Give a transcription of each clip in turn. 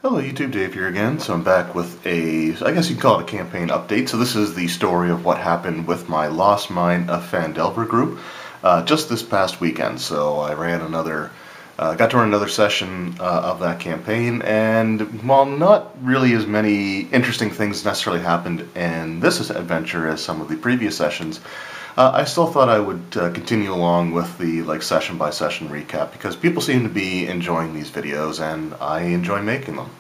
Hello YouTube, Dave here again. So I'm back with I guess you can call it a campaign update. So this is the story of what happened with my Lost Mine of Phandelver group just this past weekend. So I ran got to run another session of that campaign, and while not really as many interesting things necessarily happened in this adventure as some of the previous sessions, I still thought I would continue along with the session by session recap because people seem to be enjoying these videos and I enjoy making them.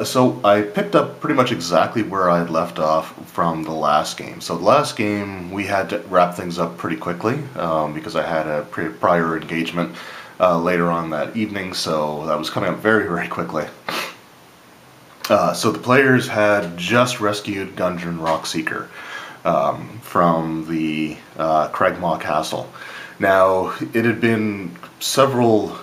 So I picked up pretty much exactly where I had left off from the last game. So the last game we had to wrap things up pretty quickly because I had a prior engagement later on that evening, so that was coming up very, very quickly. So the players had just rescued Gundren Rockseeker from the Cragmaw Castle. Now, it had been several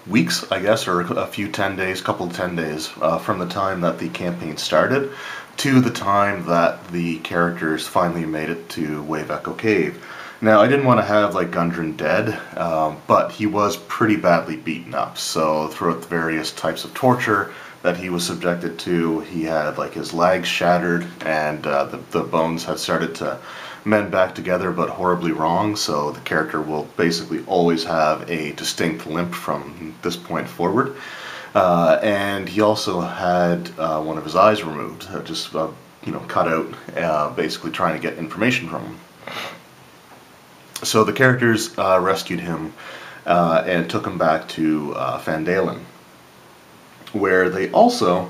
weeks, I guess, or a few 10 days, couple of 10 days, from the time that the campaign started to the time that the characters finally made it to Wave Echo Cave. Now, I didn't want to have Gundren dead, but he was pretty badly beaten up, so throughout the various types of torture that he was subjected to, he had his legs shattered, and the bones had started to mend back together, but horribly wrong, so the character will basically always have a distinct limp from this point forward. And he also had one of his eyes removed, just cut out, basically trying to get information from him. So the characters rescued him and took him back to Phandelver, where they also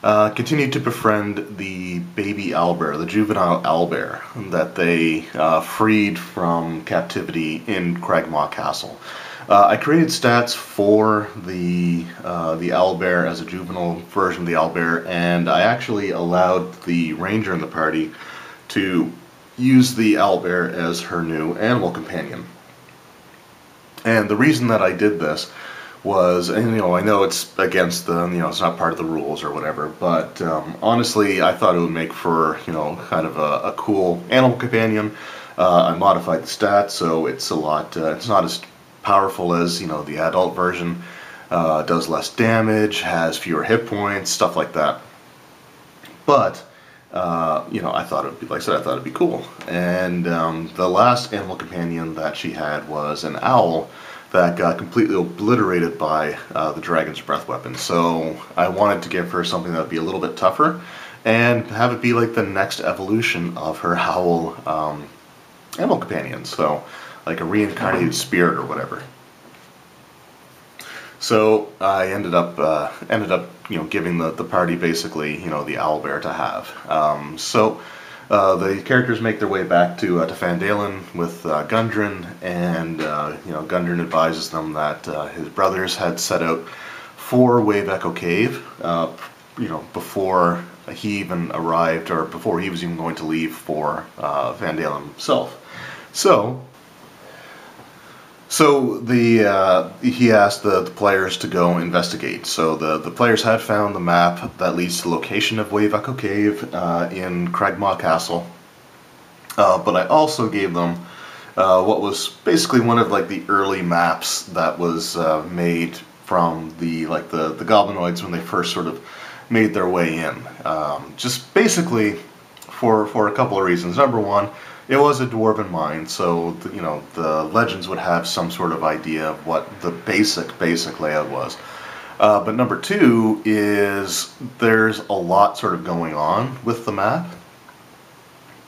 continued to befriend the baby owlbear, the juvenile owlbear, that they freed from captivity in Cragmaw Castle. I created stats for the owlbear as a juvenile version of the owlbear, and I actually allowed the ranger in the party to use the owlbear as her new animal companion. And the reason that I did this was, and I know it's against the, it's not part of the rules or whatever, but honestly, I thought it would make for, kind of a cool animal companion. I modified the stats, so it's a lot, it's not as powerful as, the adult version, does less damage, has fewer hit points, stuff like that. But, I thought it would be, like I said, I thought it'd be cool. And the last animal companion that she had was an owl that got completely obliterated by the dragon's breath weapon. So I wanted to give her something that would be a little bit tougher and have it be the next evolution of her owl animal companion. So a reincarnated spirit or whatever. So I ended up giving the party basically the owlbear to have. So the characters make their way back to Phandelver with Gundren, and Gundren advises them that his brothers had set out for Wave Echo Cave, before he even arrived, or before he was even going to leave for Phandelver himself. So he asked the players to go investigate. So the players had found the map that leads to the location of Wave Echo Cave in Cragmaw Castle. But I also gave them what was basically one of the early maps that was made from the goblinoids when they first sort of made their way in. Just basically for a couple of reasons. Number one, it was a dwarven mine, so the legends would have some sort of idea of what the basic layout was. But number two is there's a lot sort of going on with the map,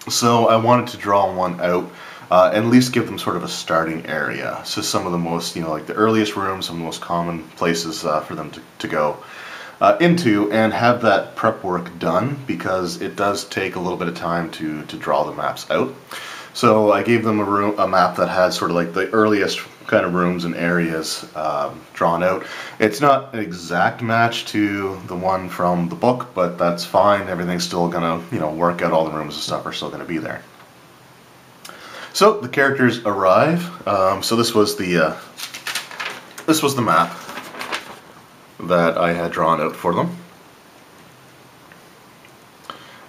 so I wanted to draw one out and at least give them sort of a starting area. So some of the most the earliest rooms, some of the most common places for them to go into, and have that prep work done, because it does take a little bit of time to draw the maps out. So I gave them a map that had sort of the earliest kind of rooms and areas drawn out. It's not an exact match to the one from the book, but that's fine. Everything's still gonna work out. All the rooms and stuff are still gonna be there. So the characters arrive. So this was the map that I had drawn out for them,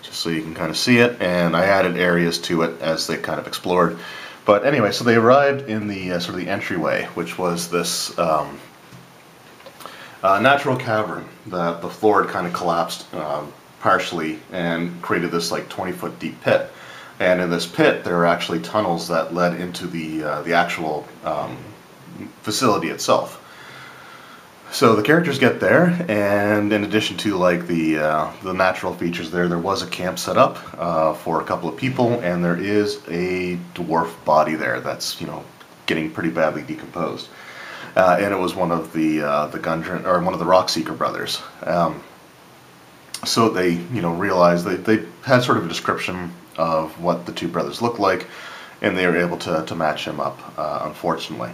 just so you can kind of see it, and I added areas to it as they kind of explored. But anyway, so they arrived in the sort of the entryway, which was this natural cavern that the floor had kind of collapsed partially and created this like 20-foot deep pit. And in this pit, there are actually tunnels that led into the actual facility itself. So the characters get there, and in addition to like the natural features there was a camp set up for a couple of people, and there is a dwarf body there that's getting pretty badly decomposed, and it was one of the Gundren, or one of the Rockseeker brothers. So they realized they had sort of a description of what the two brothers looked like, and they were able to match him up, unfortunately.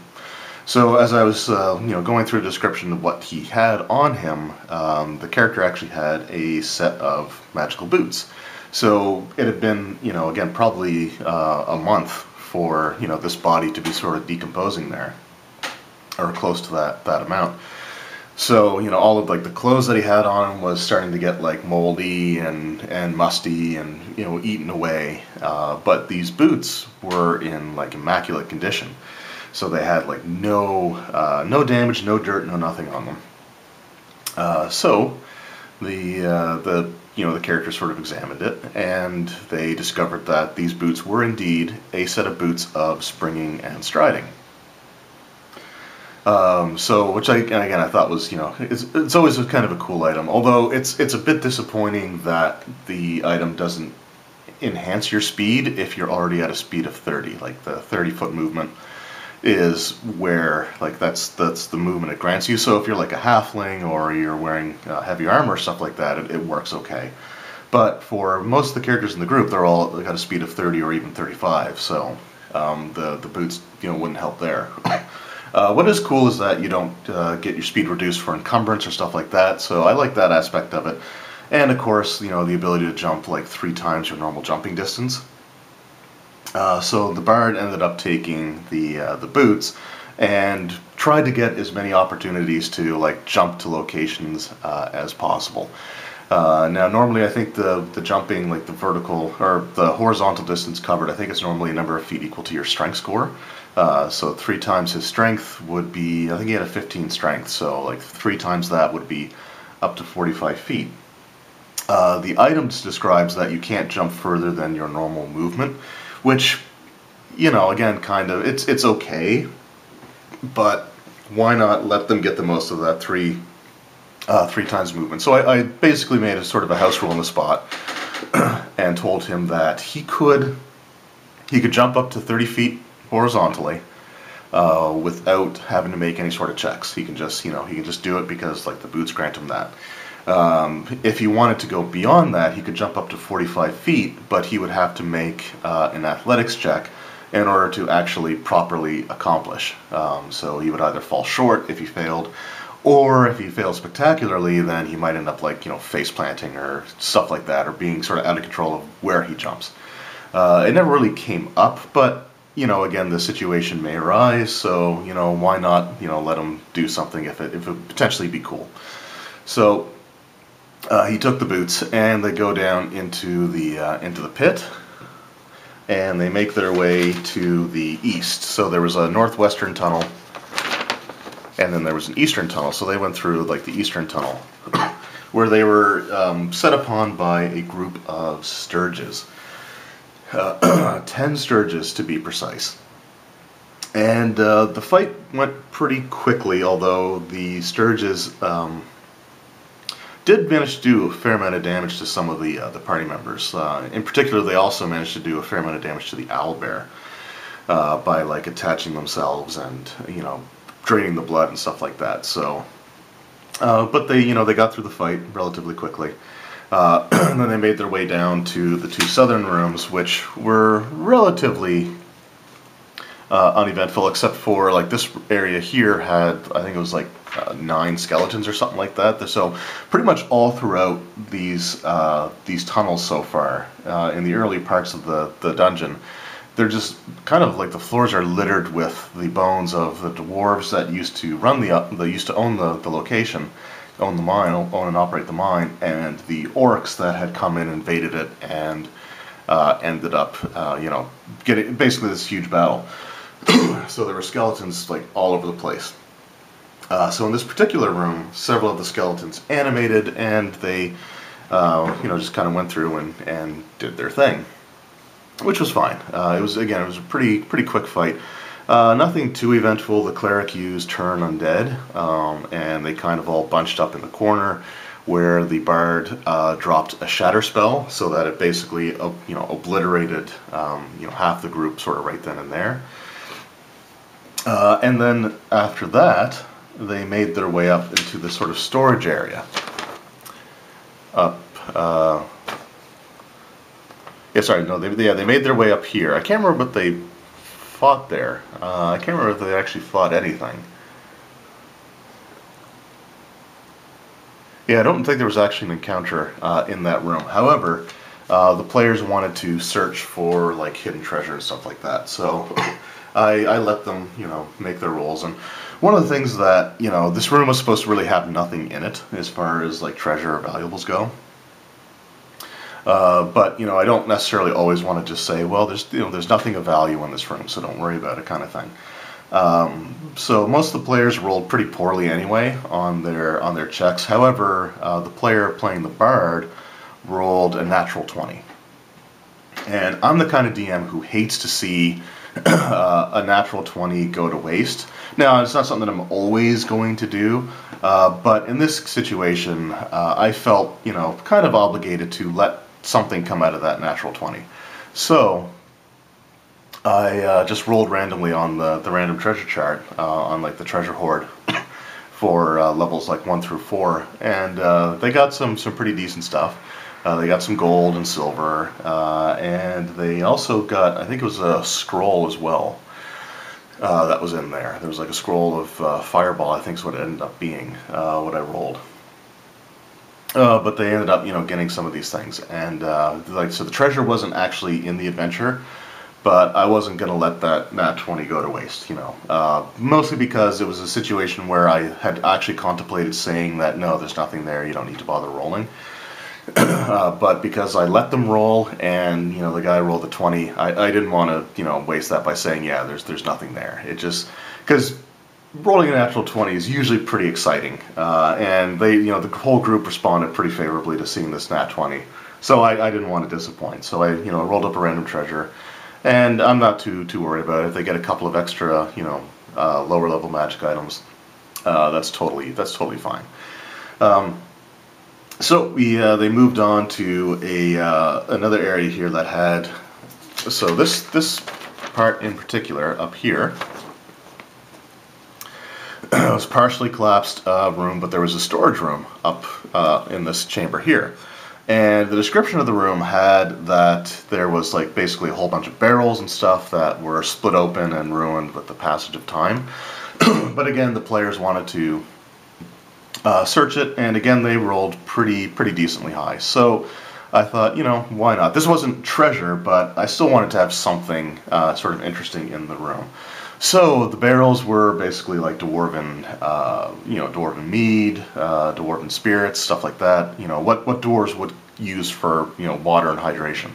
So as I was going through a description of what he had on him, the character actually had a set of magical boots. So it had been again probably a month for this body to be sort of decomposing there, or close to that amount. So all of like the clothes that he had on him was starting to get like moldy and musty and eaten away. But these boots were in like immaculate condition. So they had like no damage, no dirt, no nothing on them. So the characters sort of examined it, and they discovered that these boots were indeed a set of boots of springing and striding. So which I thought was it's always kind of a cool item. Although it's a bit disappointing that the item doesn't enhance your speed if you're already at a speed of 30. Like the 30-foot movement is where that's the movement it grants you. So if you're like a halfling or you're wearing heavy armor or stuff like that, it works okay. But for most of the characters in the group, they're all got a speed of 30 or even 35. So the boots wouldn't help there. What is cool is that you don't get your speed reduced for encumbrance or stuff like that. So I like that aspect of it. And of course, the ability to jump like 3 times your normal jumping distance. So the bard ended up taking the boots and tried to get as many opportunities to like jump to locations as possible. Now normally I think the jumping, like the vertical or the horizontal distance covered, I think it's normally a number of feet equal to your strength score. So 3 times his strength would be, I think he had a 15 strength, so like 3 times that would be up to 45 feet. The items describes that you can't jump further than your normal movement, which, again, kind of, it's okay, but why not let them get the most of that 3 times movement? So I basically made a sort of a house rule on the spot and told him that he could jump up to 30 feet horizontally without having to make any sort of checks. He can just do it because like the boots grant him that. If he wanted to go beyond that, he could jump up to 45 feet, but he would have to make an athletics check in order to actually properly accomplish. So he would either fall short if he failed, or if he failed spectacularly, then he might end up like face planting or stuff like that, or being sort of out of control of where he jumps. It never really came up, but again, the situation may arise, so why not let him do something if it potentially be cool. So he took the boots and they go down into the pit, and they make their way to the east. So there was a northwestern tunnel, and then there was an eastern tunnel. So they went through like the eastern tunnel, where they were set upon by a group of sturges. 10 sturges to be precise. And the fight went pretty quickly, although the sturges did manage to do a fair amount of damage to some of the party members. In particular, they also managed to do a fair amount of damage to the owlbear by like attaching themselves and draining the blood and stuff like that. So, but they got through the fight relatively quickly. And then they made their way down to the 2 southern rooms, which were relatively uneventful, except for like this area here had, I think it was like 9 skeletons or something like that. So pretty much all throughout these tunnels so far, in the early parts of the dungeon, they're just kind of like the floors are littered with the bones of the dwarves that used to run they used to own the location, own the mine, own and operate the mine, and the orcs that had come in and invaded it and ended up, getting basically this huge battle. So there were skeletons like all over the place. So in this particular room, several of the skeletons animated, and they, you know, just kind of went through and did their thing, which was fine. It was a pretty quick fight. Nothing too eventful. The cleric used turn undead, and they kind of all bunched up in the corner, where the bard dropped a shatter spell, so that it basically, you know, obliterated, you know, half the group sort of right then and there. And then after that, they made their way up into this sort of storage area. They made their way up here. I can't remember what they fought there. I can't remember if they actually fought anything. Yeah, I don't think there was actually an encounter in that room. However, the players wanted to search for like hidden treasure and stuff like that, so I let them, you know, make their rolls. And one of the things that, you know, this room was supposed to really have nothing in it as far as like treasure or valuables go. But, you know, I don't necessarily always want to just say, well, there's nothing of value in this room, so don't worry about it, kind of thing. So most of the players rolled pretty poorly anyway on their checks. However, the player playing the bard rolled a natural 20. And I'm the kind of DM who hates to see a natural 20 go to waste. Now, it's not something that I'm always going to do, but in this situation, I felt, you know, kind of obligated to let something come out of that natural 20. So I just rolled randomly on the random treasure chart on like the treasure hoard for levels like 1 through 4, and they got some pretty decent stuff. They got some gold and silver, and they also got, I think it was a scroll as well that was in there. There was like a scroll of fireball, I think is what it ended up being, what I rolled. But they ended up, you know, getting some of these things, and like, so the treasure wasn't actually in the adventure, but I wasn't going to let that nat 20 go to waste, you know. Mostly because it was a situation where I had actually contemplated saying that, no, there's nothing there, you don't need to bother rolling. But because I let them roll, and, you know, the guy rolled the 20, I didn't want to, you know, waste that by saying, yeah, there's nothing there. It just, because rolling a natural 20 is usually pretty exciting, and they, you know, the whole group responded pretty favorably to seeing this nat 20, so I didn't want to disappoint. So I, you know, rolled up a random treasure, and I'm not too worried about it. If they get a couple of extra, you know, lower level magic items, that's totally fine. So they moved on to another area here that had, so this part in particular up here was partially collapsed room, but there was a storage room up in this chamber here. And the description of the room had that there was like basically a whole bunch of barrels and stuff that were split open and ruined with the passage of time. But again, the players wanted to search it, and again they rolled pretty decently high. So I thought, you know, why not? This wasn't treasure, but I still wanted to have something sort of interesting in the room. So the barrels were basically like dwarven, you know, dwarven mead, dwarven spirits, stuff like that. You know, what dwarves would use for, you know, water and hydration.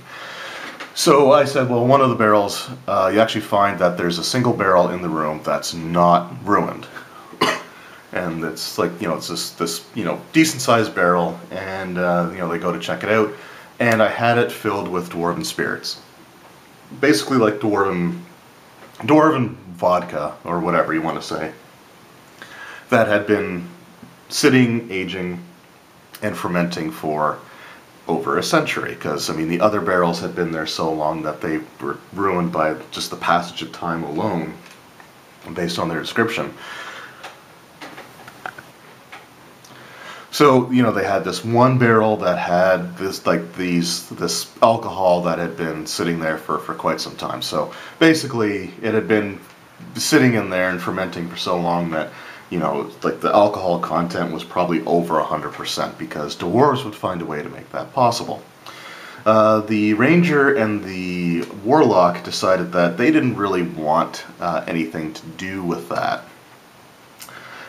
So I said, well, one of the barrels, you actually find that there's a single barrel in the room that's not ruined. And it's like, you know, it's this you know, decent sized barrel, and you know, they go to check it out, and I had it filled with dwarven spirits, basically like dwarven vodka, or whatever you want to say, that had been sitting, aging, and fermenting for over a century. Because I mean, the other barrels had been there so long that they were ruined by just the passage of time alone, based on their description. So, you know, they had this one barrel that had this, like, this alcohol that had been sitting there for quite some time. So basically, it had been sitting in there and fermenting for so long that, you know, like, the alcohol content was probably over 100%, because dwarves would find a way to make that possible. The ranger and the warlock decided that they didn't really want anything to do with that.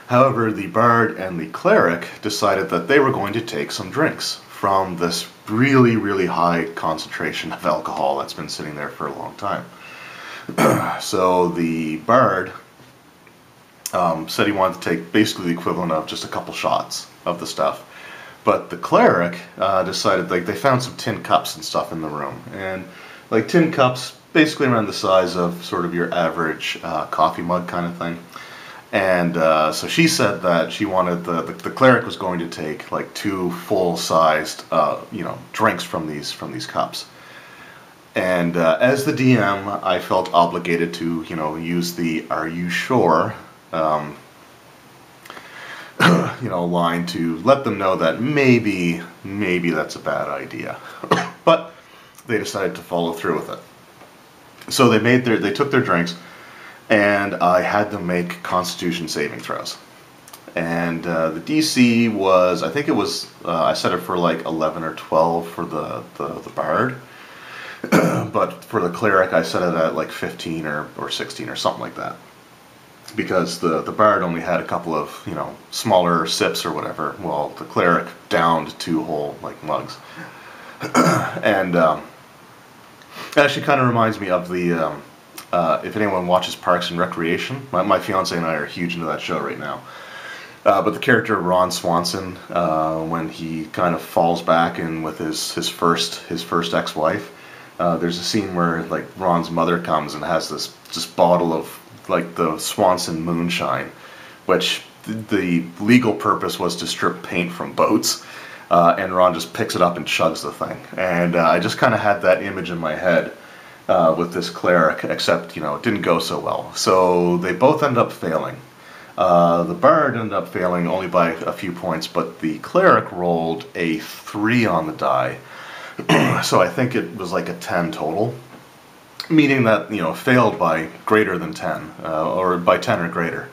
However, the bard and the cleric decided that they were going to take some drinks from this really high concentration of alcohol that's been sitting there for a long time. So the bard said he wanted to take basically the equivalent of just a couple shots of the stuff. But the cleric decided, like, they found some tin cups and stuff in the room. And, like, tin cups basically around the size of sort of your average coffee mug kind of thing. And so she said that she wanted, the cleric was going to take, like, 2 full-sized, drinks from these cups. And as the DM, I felt obligated to, use the "Are you sure?" line to let them know that maybe that's a bad idea. But they decided to follow through with it. So they took their drinks, and I had them make Constitution saving throws. And the DC was, I think it was, I set it for like 11 or 12 for the bard. But for the cleric, I set it at like 15 or 16 or something like that. Because the bard only had a couple of, smaller sips or whatever, while the cleric downed 2 whole, like, mugs. And it actually kind of reminds me of the, if anyone watches Parks and Recreation, my fiance and I are huge into that show right now. But the character Ron Swanson, when he kind of falls back in with his first ex-wife, there's a scene where, like, Ron's mother comes and has this bottle of, like, the Swanson moonshine, which the legal purpose was to strip paint from boats, and Ron just picks it up and chugs the thing. And I just kind of had that image in my head with this cleric, except, it didn't go so well. So they both end up failing. The bard ended up failing only by a few points, but the cleric rolled a 3 on the die. So I think it was like a 10 total. Meaning that, failed by greater than 10, or by 10 or greater.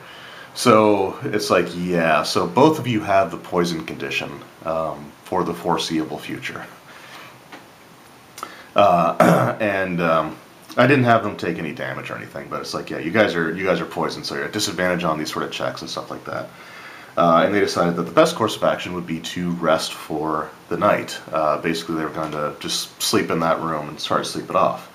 So it's like, yeah, so both of you have the poison condition for the foreseeable future. And I didn't have them take any damage or anything, but it's like, yeah, you guys are poisoned, so you're at disadvantage on these sort of checks and stuff like that. And they decided that the best course of action would be to rest for the night. Basically, they were going to just sleep in that room and try to sleep it off.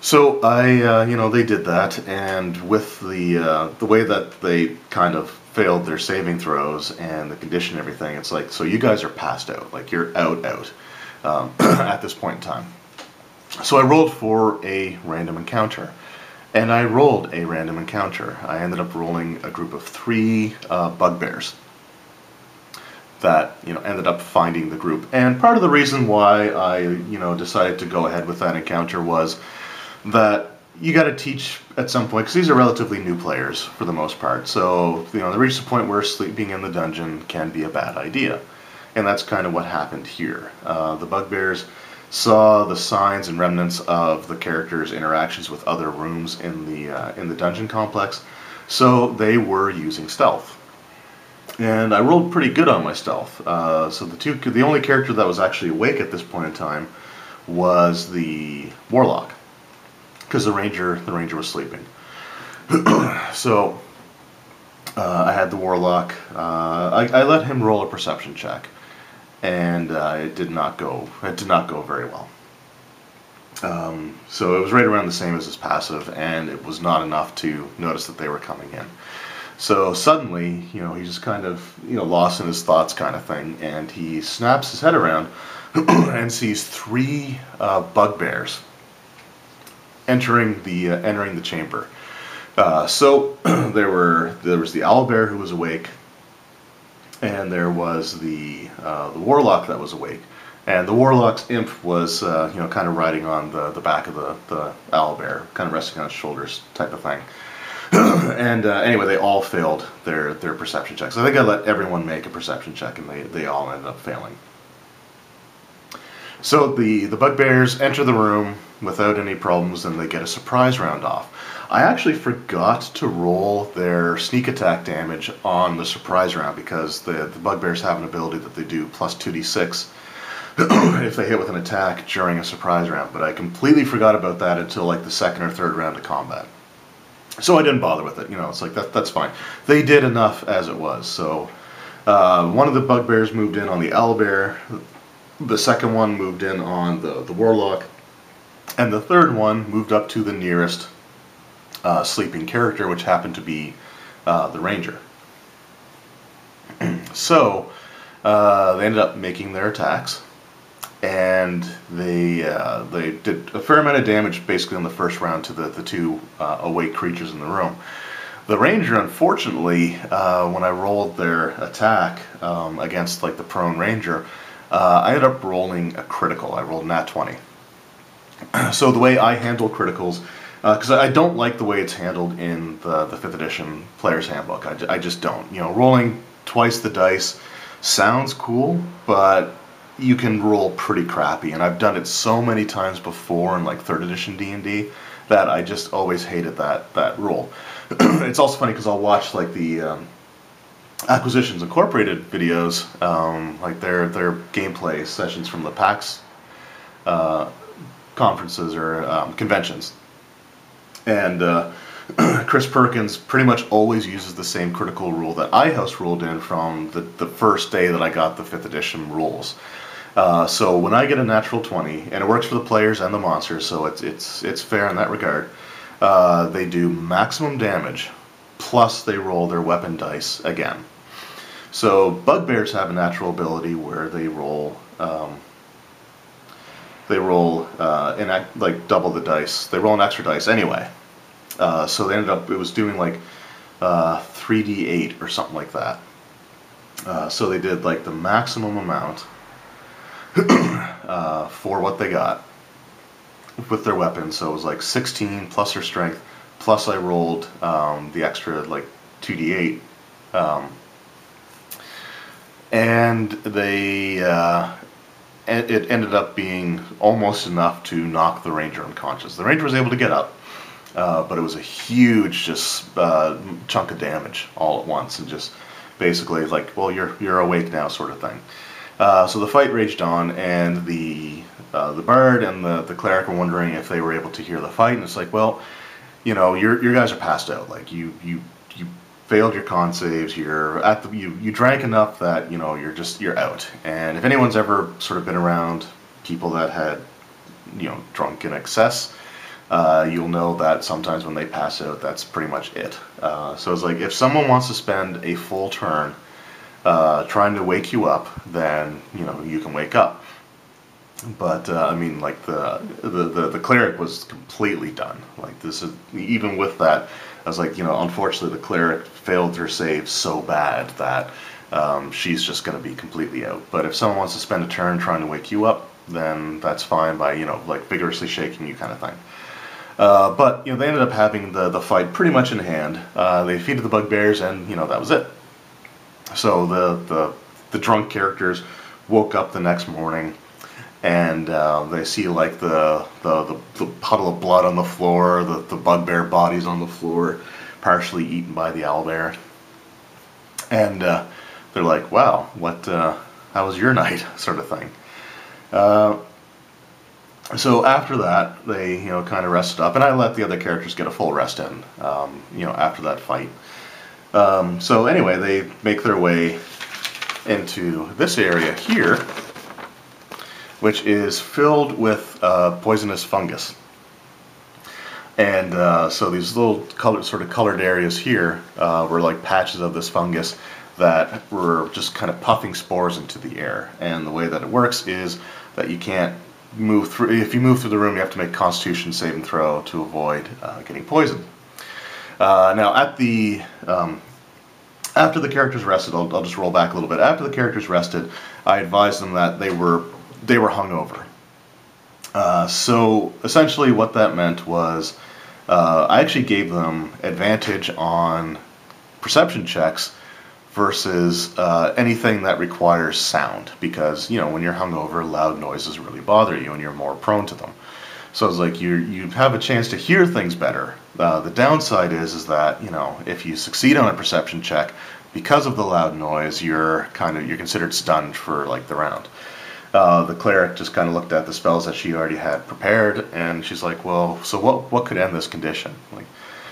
So they did that, and with the way that they kind of failed their saving throws and the condition and everything, it's like, so you guys are passed out, like you're out, at this point in time. So I rolled for a random encounter, and I rolled a random encounter. I ended up rolling a group of 3 bugbears that ended up finding the group, and part of the reason why I decided to go ahead with that encounter was that you got to teach at some point, because these are relatively new players for the most part. So, they reach the point where sleeping in the dungeon can be a bad idea. And that's kind of what happened here. The Bugbears saw the signs and remnants of the characters' interactions with other rooms in the dungeon complex, so they were using stealth. And I rolled pretty good on my stealth. So the only character that was actually awake at this point in time was the Warlock, because the ranger was sleeping. So I had the Warlock. I let him roll a perception check, and it did not go very well. So it was right around the same as his passive, and it was not enough to notice that they were coming in. So suddenly, he just kind of lost in his thoughts, kind of thing, and he snaps his head around and sees 3 bugbears entering the chamber. So there was the owlbear who was awake, and there was the warlock that was awake, and the warlock's imp was kind of riding on the back of the owlbear, kind of resting on his shoulders, type of thing. And anyway, they all failed their perception checks. I think I let everyone make a perception check, and they all ended up failing. So the bugbears enter the room without any problems, and they get a surprise round off. I actually forgot to roll their sneak attack damage on the surprise round, because the bugbears have an ability that they do plus 2d6 if they hit with an attack during a surprise round, but I completely forgot about that until like the second or third round of combat. So I didn't bother with it. It's like, that's fine. They did enough as it was. So one of the bugbears moved in on the owlbear, the second one moved in on the warlock, and the third one moved up to the nearest sleeping character, which happened to be the ranger. So they ended up making their attacks, and they did a fair amount of damage basically in the first round to the two awake creatures in the room. The ranger, unfortunately, when I rolled their attack against like the prone ranger, I ended up rolling a critical. I rolled nat 20. So the way I handle criticals, because I don't like the way it's handled in the 5th edition player's handbook. I just don't. You know, rolling twice the dice sounds cool, but you can roll pretty crappy, and I've done it so many times before in like 3rd edition D&D that I just always hated that rule. It's also funny because I'll watch like the Acquisitions Incorporated videos, like their gameplay sessions from the PAX conferences or conventions, and Chris Perkins pretty much always uses the same critical rule that I house ruled in from the first day that I got the 5th edition rules. So when I get a natural 20, and it works for the players and the monsters, so it's fair in that regard, they do maximum damage, plus they roll their weapon dice again. So Bugbears have a natural ability where they roll like double the dice. They roll an extra dice anyway. So they ended up, it was doing like 3d8 or something like that. So they did like the maximum amount for what they got with their weapons. So it was like 16 plus their strength, plus I rolled the extra like 2d8. And it ended up being almost enough to knock the ranger unconscious. The ranger was able to get up, but it was a huge just chunk of damage all at once, and just basically like, well, you're awake now, sort of thing. So the fight raged on, and the bard and the cleric were wondering if they were able to hear the fight, and it's like, well, you know, your guys are passed out. Like you failed your con saves. You drank enough that, you know, you're out. And if anyone's ever sort of been around people that had, you know, drunk in excess, you'll know that sometimes when they pass out, that's pretty much it. So it's like, if someone wants to spend a full turn trying to wake you up, then, you know, you can wake up. But I mean, like the cleric was completely done. Like, this is, even with that, I was like, you know, unfortunately the cleric failed her save so bad that she's just going to be completely out. But if someone wants to spend a turn trying to wake you up, then that's fine by, you know, like vigorously shaking you, kind of thing. But, you know, they ended up having the fight pretty much in hand. They defeated the Bugbears, and, you know, that was it. So the drunk characters woke up the next morning, and they see like the puddle of blood on the floor, the bugbear bodies on the floor, partially eaten by the owlbear, and they're like, "Wow, how was your night?" sort of thing. So after that, they, you know, kind of rested up, and I let the other characters get a full rest in, you know, after that fight. So anyway, they make their way into this area here, which is filled with poisonous fungus. And so these little colored areas here were like patches of this fungus that were just kind of puffing spores into the air. And the way that it works is that you can't move through. If you move through the room, you have to make a Constitution saving throw to avoid getting poisoned. Now, after the characters rested, I'll just roll back a little bit. After the characters rested, I advised them that they were hungover. So essentially, what that meant was I actually gave them advantage on perception checks versus anything that requires sound, because, you know, when you're hungover, loud noises really bother you, and you're more prone to them. So it's like you have a chance to hear things better. The downside is that, you know, if you succeed on a perception check, because of the loud noise, you're considered stunned for like the round. The cleric just kind of looked at the spells that she already had prepared, and she's like, well, so what could end this condition? Like,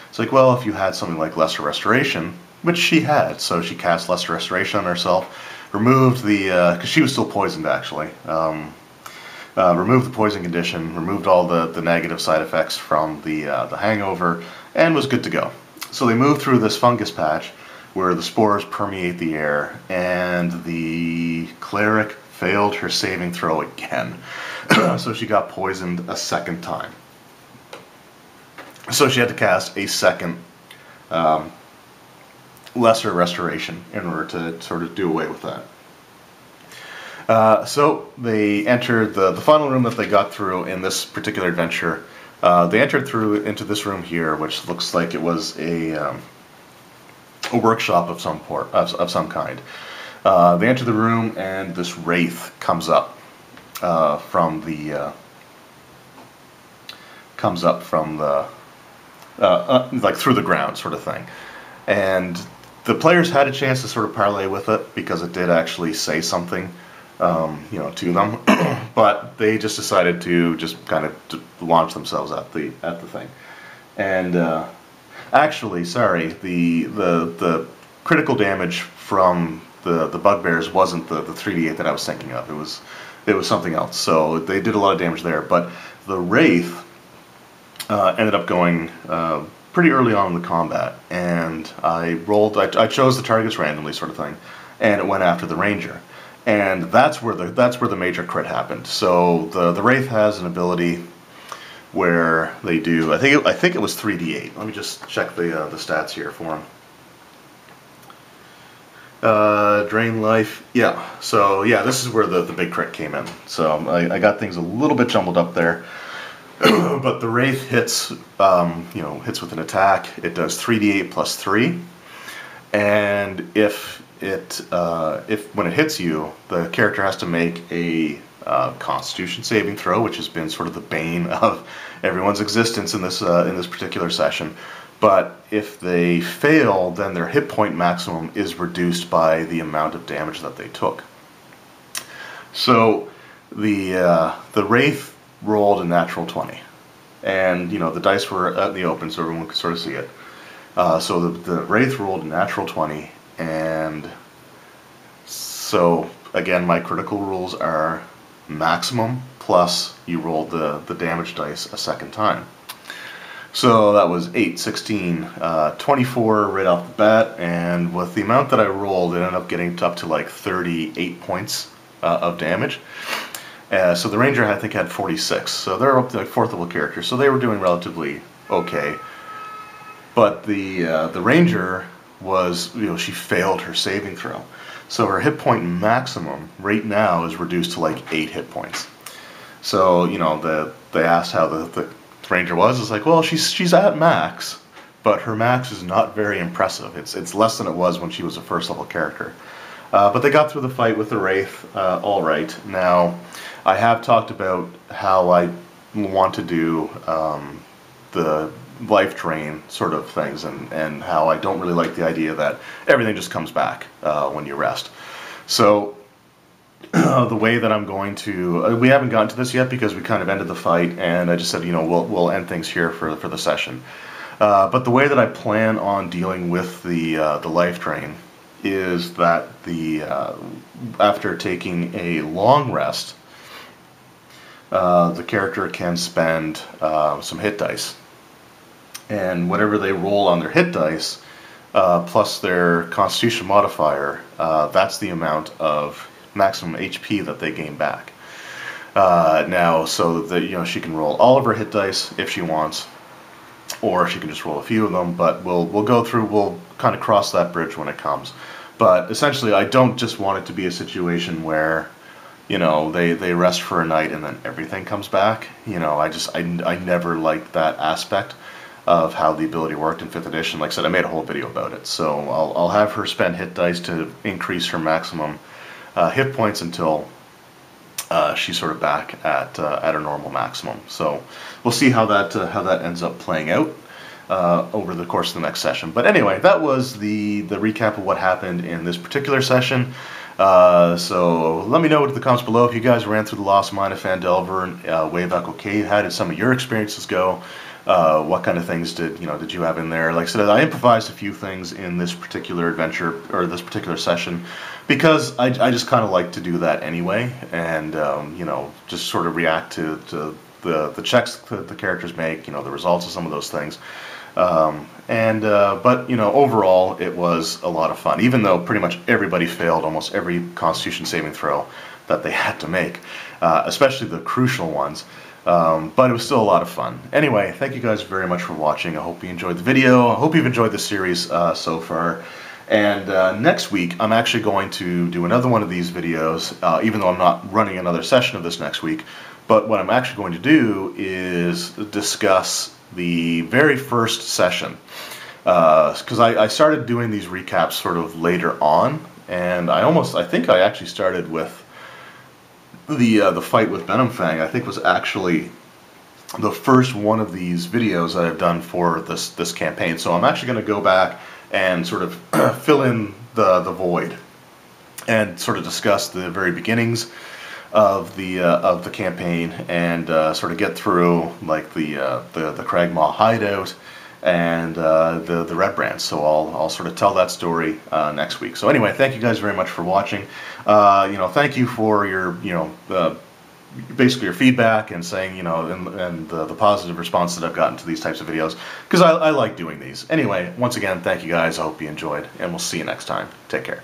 it's like, well, if you had something like Lesser Restoration, which she had, so she cast Lesser Restoration on herself, removed because she was still poisoned, actually. Removed the poison condition, removed all the negative side effects from the hangover, and was good to go. So they move through this fungus patch where the spores permeate the air, and the cleric failed her saving throw again. So she got poisoned a second time. So she had to cast a second lesser restoration in order to sort of do away with that. So they entered the final room that they got through in this particular adventure. They entered through into this room here, which looks like it was a workshop of some kind. They enter the room, and this Wraith comes up from the like through the ground, sort of thing. And the players had a chance to sort of parlay with it because it did actually say something, to them. But they just decided to just kind of launch themselves at the thing. And actually, sorry, the critical damage from the Bugbears wasn't the 3d8 that I was thinking of. It was something else. So they did a lot of damage there. But the Wraith ended up going pretty early on in the combat, and I chose the targets randomly, sort of thing, and it went after the Ranger. And that's where the major crit happened. So the Wraith has an ability where they do, I think it was 3d8. Let me just check the stats here for him. Drain life, yeah. So yeah, this is where the big crit came in. So I got things a little bit jumbled up there. But the Wraith hits with an attack. It does 3d8 plus 3, and if when it hits you, the character has to make a Constitution saving throw, which has been sort of the bane of everyone's existence in this particular session. But if they fail, then their hit point maximum is reduced by the amount of damage that they took. So the Wraith rolled a natural 20, and the dice were out in the open so everyone could sort of see it. So the Wraith rolled a natural 20, and so again, my critical rules are maximum plus you roll the damage dice a second time. So that was 8, 16, 24 right off the bat, and with the amount that I rolled, it ended up getting up to like 38 points of damage. So the Ranger, I think, had 46, so they're up to like 4th level characters, so they were doing relatively okay. But the Ranger was, she failed her saving throw. So her hit point maximum right now is reduced to like 8 hit points. So, they asked how the Ranger was. It's like, well, she's at max, but her max is not very impressive. It's less than it was when she was a 1st level character. But they got through the fight with the Wraith all right. Now, I have talked about how I want to do the life drain sort of things, and how I don't really like the idea that everything just comes back when you rest. So the way that I'm going to, we haven't gotten to this yet because we kind of ended the fight, and I just said, we'll end things here for the session. But the way that I plan on dealing with the life drain is that after taking a long rest, the character can spend some hit dice, and whatever they roll on their hit dice plus their Constitution modifier, that's the amount of maximum HP that they gain back. Now, so that she can roll all of her hit dice if she wants, or she can just roll a few of them. But we'll go through. We'll kind of cross that bridge when it comes. But essentially, I don't just want it to be a situation where they rest for a night and then everything comes back. I never liked that aspect of how the ability worked in 5th edition. Like I said, I made a whole video about it. So I'll have her spend hit dice to increase her maximum hit points until she's sort of back at her normal maximum. So we'll see how that ends up playing out over the course of the next session. But anyway, that was the recap of what happened in this particular session. So let me know in the comments below if you guys ran through the Lost Mine of Phandelver and Wave Echo Cave. How did some of your experiences go? What kind of things did you have in there? Like I said, I improvised a few things in this particular adventure, or this particular session, because I just kind of like to do that anyway, and just sort of react to the checks that the characters make, the results of some of those things. But, you know, overall, it was a lot of fun, even though pretty much everybody failed almost every Constitution saving throw that they had to make, especially the crucial ones. But it was still a lot of fun. Anyway, thank you guys very much for watching. I hope you enjoyed the video. I hope you've enjoyed the series so far. And next week, I'm actually going to do another one of these videos, even though I'm not running another session of this next week. But what I'm actually going to do is discuss the very first session. Because I started doing these recaps sort of later on, and I think I actually started with the fight with Venomfang. I think was actually the first one of these videos that I've done for this campaign. So I'm actually going to go back and sort of fill in the void and sort of discuss the very beginnings of the campaign and sort of get through like the Cragmaw hideout and the Red Brands. So I'll sort of tell that story next week. So anyway, thank you guys very much for watching. You know, thank you for your basically your feedback and saying, you know, and the positive response that I've gotten to these types of videos, because I like doing these. Anyway, once again, thank you guys. I hope you enjoyed, and we'll see you next time. Take care.